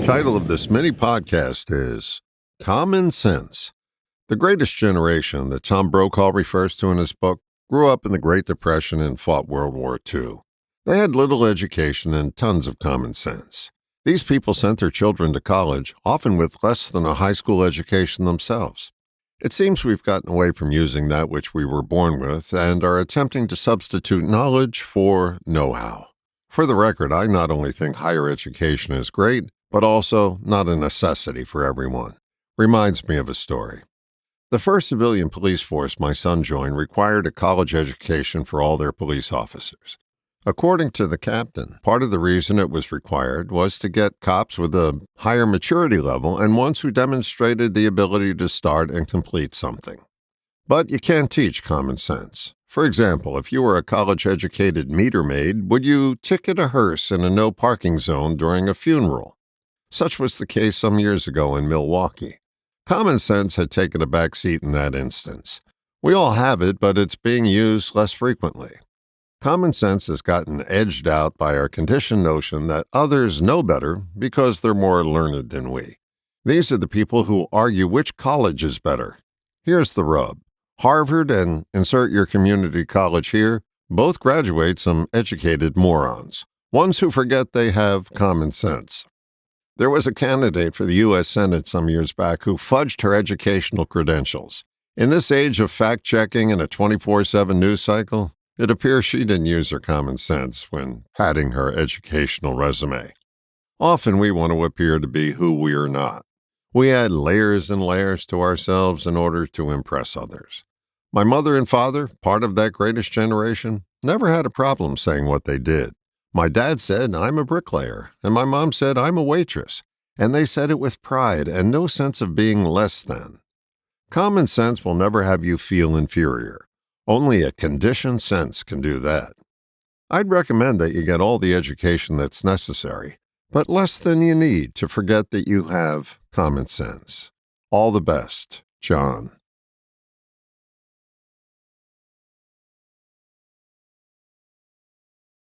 title of this mini podcast is Common Sense. The greatest generation that Tom Brokaw refers to in his book grew up in the Great Depression and fought World War II. They had little education and tons of common sense. These people sent their children to college, often with less than a high school education themselves. It seems we've gotten away from using that which we were born with and are attempting to substitute knowledge for know-how. For the record, I not only think higher education is great, but also not a necessity for everyone. Reminds me of a story. The first civilian police force my son joined required a college education for all their police officers. According to the captain, part of the reason it was required was to get cops with a higher maturity level and ones who demonstrated the ability to start and complete something. But you can't teach common sense. For example, if you were a college-educated meter maid, would you ticket a hearse in a no-parking zone during a funeral? Such was the case some years ago in Milwaukee. Common sense had taken a back seat in that instance. We all have it, but it's being used less frequently. Common sense has gotten edged out by our conditioned notion that others know better because they're more learned than we. These are the people who argue which college is better. Here's the rub. Harvard and insert your community college here both graduate some educated morons, ones who forget they have common sense. There was a candidate for the U.S. Senate some years back who fudged her educational credentials. In this age of fact-checking and a 24/7 news cycle, it appears she didn't use her common sense when padding her educational resume. Often we want to appear to be who we are not. We add layers and layers to ourselves in order to impress others. My mother and father, part of that greatest generation, never had a problem saying what they did. My dad said, "I'm a bricklayer," and my mom said, "I'm a waitress," and they said it with pride and no sense of being less than. Common sense will never have you feel inferior. Only a conditioned sense can do that. I'd recommend that you get all the education that's necessary, but less than you need to forget that you have common sense. All the best, John.